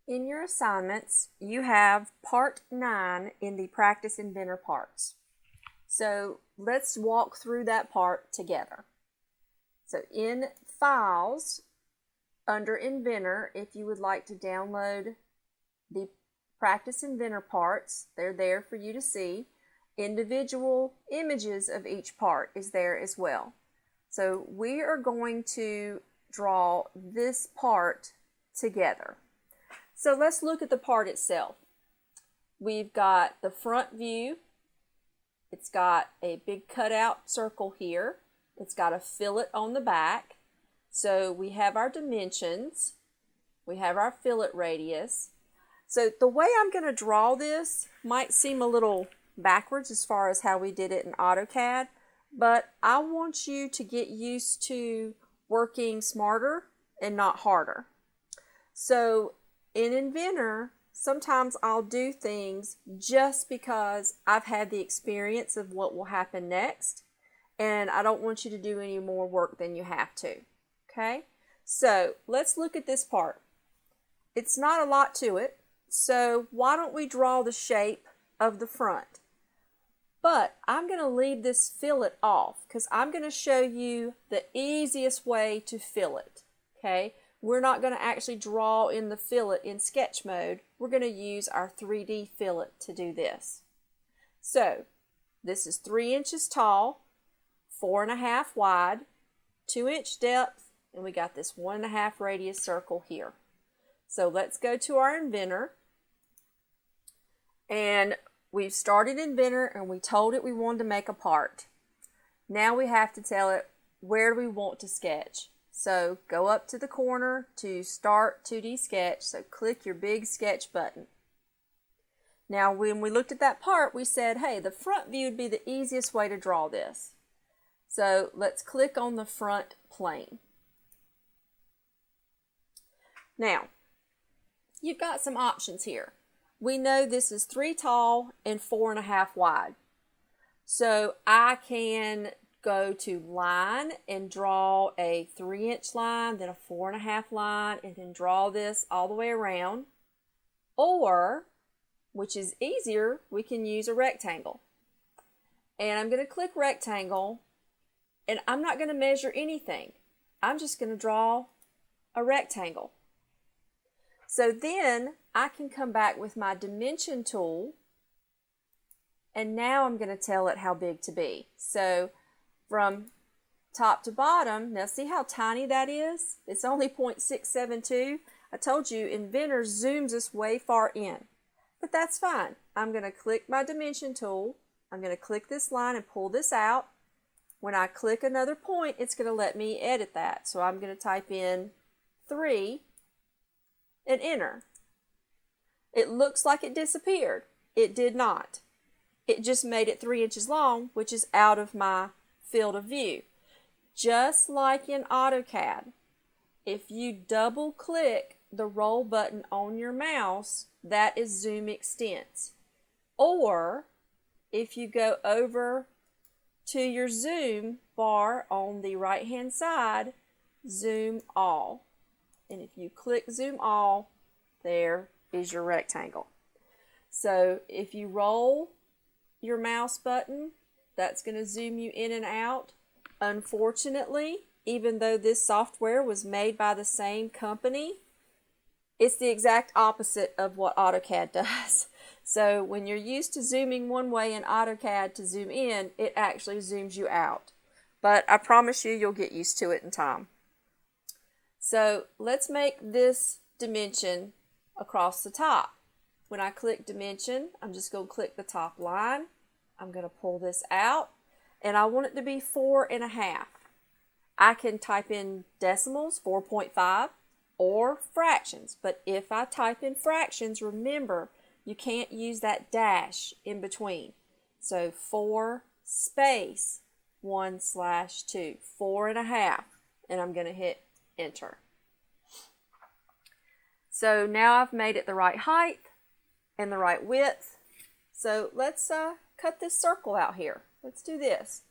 In your assignments, you have part 9 in the Practice Inventor parts. So let's walk through that part together. So in Files, under Inventor, if you would like to download the Practice Inventor parts, they're there for you to see. Individual images of each part is there as well. So we are going to draw this part together. So let's look at the part itself. We've got the front view. It's got a big cutout circle here. It's got a fillet on the back. So we have our dimensions. We have our fillet radius. So the way I'm going to draw this might seem a little backwards as far as how we did it in AutoCAD, but I want you to get used to working smarter and not harder. So in Inventor, sometimes I'll do things just because I've had the experience of what will happen next, and I don't want you to do any more work than you have to. Okay? So let's look at this part. It's not a lot to it, so why don't we draw the shape of the front? But I'm going to leave this fillet off because I'm going to show you the easiest way to fillet. Okay? We're not going to actually draw in the fillet in sketch mode. We're going to use our 3D fillet to do this. So this is 3 inches tall, 4.5 wide, 2-inch depth, and we got this 1.5 radius circle here. So let's go to our Inventor. And we've started Inventor and we told it we wanted to make a part. Now we have to tell it where we want to sketch. So go up to the corner to Start 2D Sketch. So click your big sketch button. Now when we looked at that part, we said, hey, the front view would be the easiest way to draw this. So let's click on the front plane. Now, you've got some options here. We know this is 3 tall and 4.5 wide. So I can go to line and draw a 3-inch line, then a 4.5 line, and then draw this all the way around. Or, which is easier, we can use a rectangle. And I'm going to click rectangle, and I'm not going to measure anything. I'm just going to draw a rectangle. So then I can come back with my dimension tool, and now I'm going to tell it how big to be. So from top to bottom, now see how tiny that is? It's only 0.672. I told you Inventor zooms us way far in, but that's fine. I'm going to click my dimension tool. I'm going to click this line and pull this out. When I click another point, it's going to let me edit that. So I'm going to type in 3 and enter. It looks like it disappeared. It did not. It just made it 3 inches long, which is out of my field of view. Just like in AutoCAD, if you double click the roll button on your mouse, that is zoom extents. Or if you go over to your zoom bar on the right hand side, zoom all. And if you click zoom all, there is your rectangle. So if you roll your mouse button, that's going to zoom you in and out. Unfortunately, even though this software was made by the same company, it's the exact opposite of what AutoCAD does. So when you're used to zooming one way in AutoCAD to zoom in, it actually zooms you out. But I promise you, you'll get used to it in time. So let's make this dimension across the top. When I click dimension, I'm just going to click the top line. I'm going to pull this out, and I want it to be 4.5. I can type in decimals, 4.5, or fractions. But if I type in fractions, remember, you can't use that dash in between. So 4 space 1/2, 4.5, and I'm going to hit enter. So now I've made it the right height and the right width. So let's cut this circle out here. Let's do this.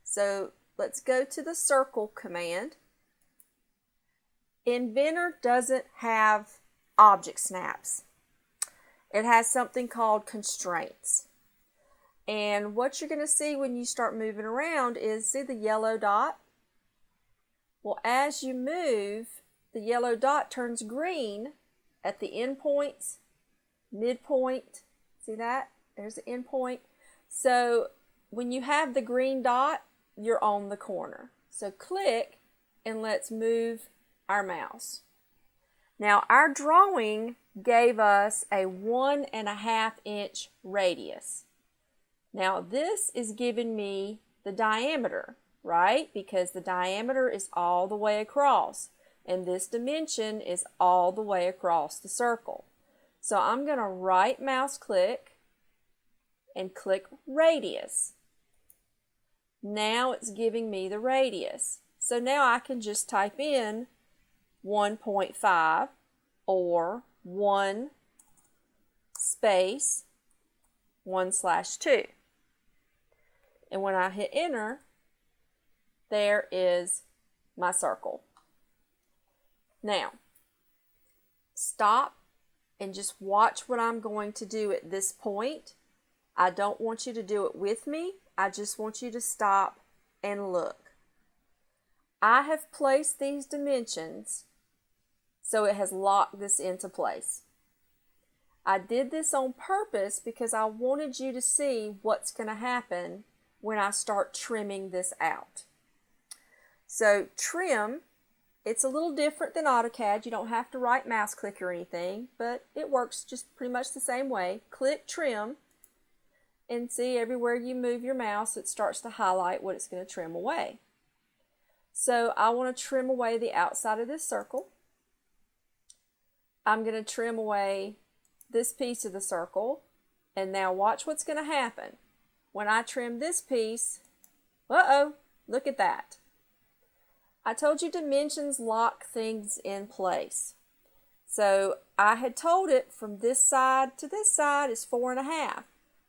So let's go to the circle command. Inventor doesn't have object snaps. It has something called constraints. And what you're going to see when you start moving around is, see the yellow dot? Well, as you move, the yellow dot turns green at the end points, midpoint. See that? There's the end point. So when you have the green dot, you're on the corner. So click and let's move our mouse. Now our drawing gave us a 1.5 inch radius. Now this is giving me the diameter, right? Because the diameter is all the way across, and this dimension is all the way across the circle. So I'm going to right mouse click and click radius. Now it's giving me the radius. So now I can just type in 1.5 or 1 space 1/2. And when I hit enter, there is my circle. Now, stop and just watch what I'm going to do at this point. I don't want you to do it with me. I just want you to stop and look. I have placed these dimensions so it has locked this into place. I did this on purpose because I wanted you to see what's going to happen when I start trimming this out. So trim, it's a little different than AutoCAD. You don't have to right mouse click or anything, but it works just pretty much the same way. Click trim and see everywhere you move your mouse, it starts to highlight what it's going to trim away. So I want to trim away the outside of this circle. I'm going to trim away this piece of the circle, and now watch what's going to happen. When I trim this piece, look at that. I told you dimensions lock things in place. So I had told it from this side to this side is 4.5.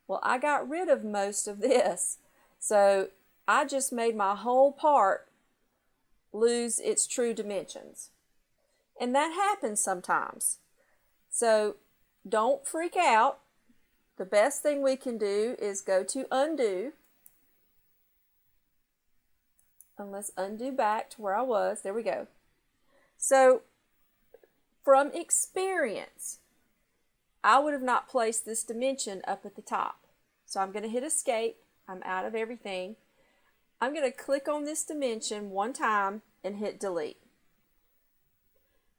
Well, I got rid of most of this. So I just made my whole part lose its true dimensions. And that happens sometimes. So don't freak out. The best thing we can do is go to undo. And let's undo back to where I was. There we go. So from experience, I would have not placed this dimension up at the top. So I'm going to hit escape. I'm out of everything. I'm going to click on this dimension one time and hit delete.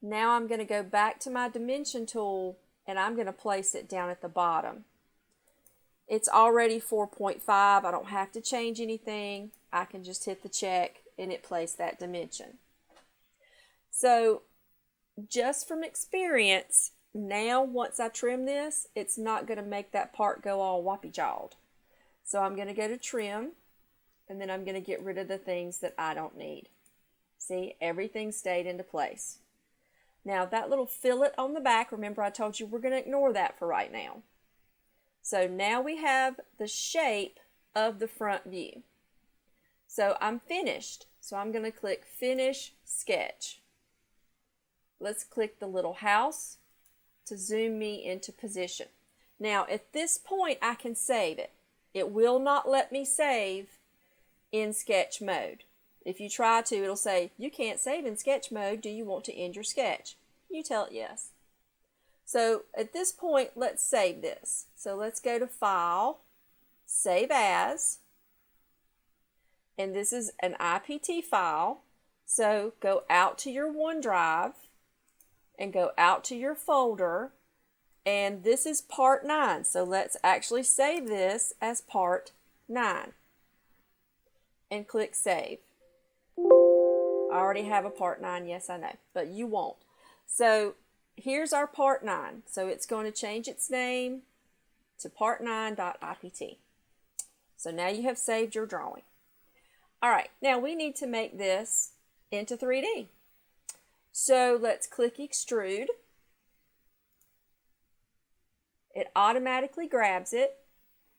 Now I'm going to go back to my dimension tool and I'm going to place it down at the bottom. It's already 4.5. I don't have to change anything. I can just hit the check and it placed that dimension. So just from experience, now once I trim this, it's not going to make that part go all whoppy-jawed. So I'm going to go to trim, and then I'm going to get rid of the things that I don't need. See, everything stayed into place. Now that little fillet on the back, remember I told you we're going to ignore that for right now. So now we have the shape of the front view. So I'm finished. So I'm going to click Finish Sketch. Let's click the little house to zoom me into position. Now at this point I can save it. It will not let me save in sketch mode. If you try to, it'll say, you can't save in sketch mode. Do you want to end your sketch? You tell it yes. So at this point, let's save this. So let's go to File, Save As, and this is an IPT file. So go out to your OneDrive and go out to your folder, and this is part 9. So let's actually save this as part 9 and click Save. I already have a part 9, yes I know, but you won't. So here's our part 9. So it's going to change its name to part9.ipt. So now you have saved your drawing. All right, now we need to make this into 3D. So let's click Extrude. It automatically grabs it.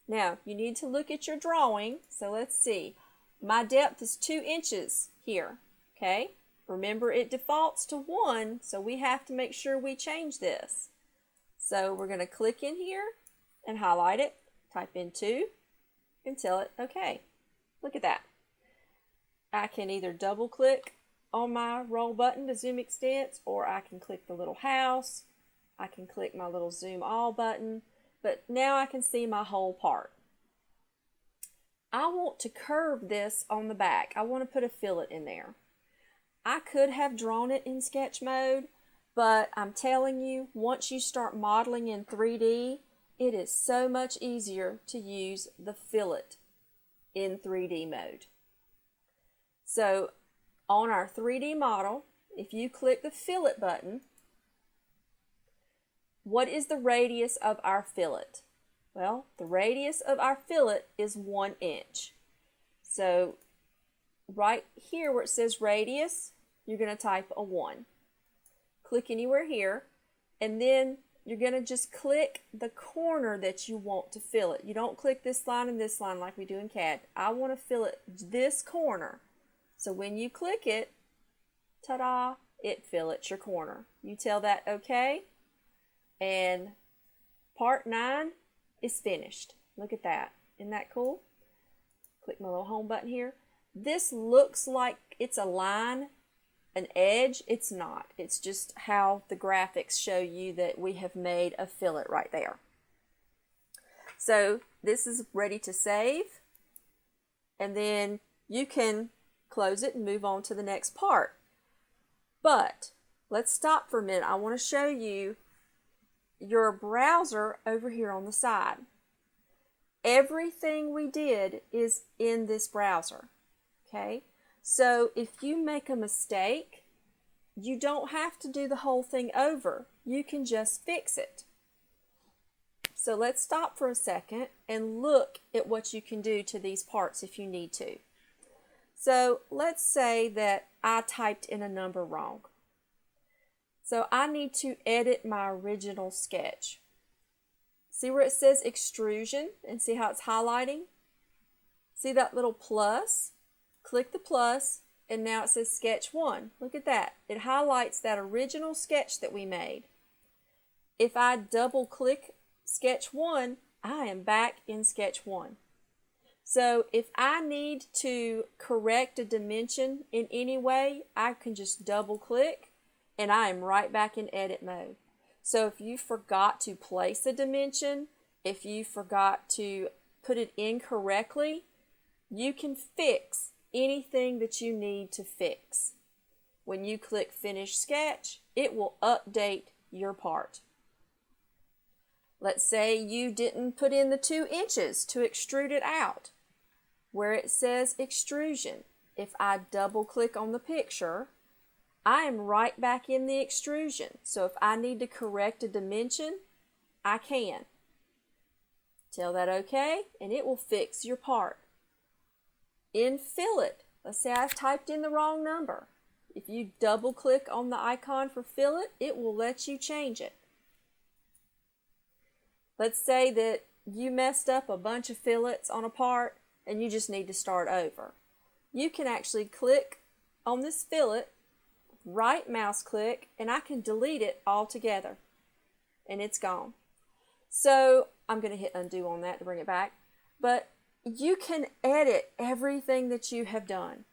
Now you need to look at your drawing. So let's see. My depth is 2 inches here, okay? Remember, it defaults to 1, so we have to make sure we change this. So we're going to click in here and highlight it, type in 2, and tell it OK. Look at that. I can either double click on my roll button to zoom extents, or I can click the little house. I can click my little zoom all button, but now I can see my whole part. I want to curve this on the back. I want to put a fillet in there. I could have drawn it in sketch mode, but I'm telling you, once you start modeling in 3D, it is so much easier to use the fillet in 3D mode. So on our 3D model, if you click the fillet button, what is the radius of our fillet? Well, the radius of our fillet is 1 inch. So right here where it says radius, you're going to type a 1. Click anywhere here, and then you're going to just click the corner that you want to fillet. You don't click this line and this line like we do in CAD. I want to fillet this corner. So when you click it, ta-da, it fillets your corner. You tell that OK, and part 9 is finished. Look at that. Isn't that cool? Click my little home button here. This looks like it's a line, an edge. It's not. It's just how the graphics show you that we have made a fillet right there. So this is ready to save, and then you can close it and move on to the next part. But let's stop for a minute. I want to show you your browser over here on the side. Everything we did is in this browser. Okay, so if you make a mistake, you don't have to do the whole thing over. You can just fix it. So let's stop for a second and look at what you can do to these parts if you need to. So let's say that I typed in a number wrong. So I need to edit my original sketch. See where it says extrusion and see how it's highlighting? See that little plus? Click the plus, and now it says sketch 1. Look at that. It highlights that original sketch that we made. If I double click sketch 1, I am back in sketch 1. So if I need to correct a dimension in any way, I can just double click and I am right back in edit mode. So if you forgot to place a dimension, if you forgot to put it incorrectly, you can fix anything that you need to fix. When you click Finish Sketch, it will update your part. Let's say you didn't put in the 2 inches to extrude it out. Where it says extrusion, if I double click on the picture, I am right back in the extrusion. So if I need to correct a dimension, I can. Tell that OK, and it will fix your part. In fillet, let's say I've typed in the wrong number. If you double click on the icon for fillet, it will let you change it. Let's say that you messed up a bunch of fillets on a part and you just need to start over. You can actually click on this fillet, right mouse click, and I can delete it altogether. And it's gone. So I'm going to hit undo on that to bring it back. But you can edit everything that you have done.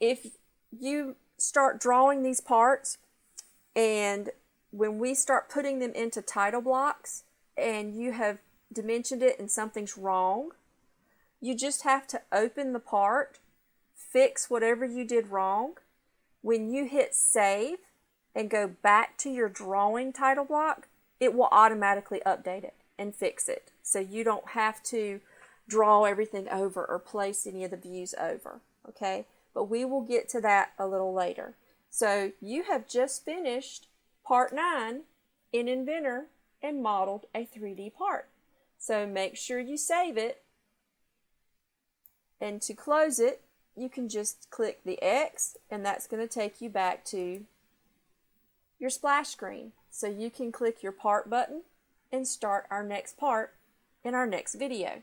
If you start drawing these parts, and when we start putting them into title blocks, and you have dimensioned it and something's wrong, you just have to open the part, fix whatever you did wrong. When you hit save and go back to your drawing title block, it will automatically update it and fix it. So you don't have to draw everything over or place any of the views over, okay? But we will get to that a little later. So you have just finished part 9 in Inventor and modeled a 3D part. So make sure you save it. And to close it, you can just click the X, and that's going to take you back to your splash screen. So you can click your part button and start our next part in our next video.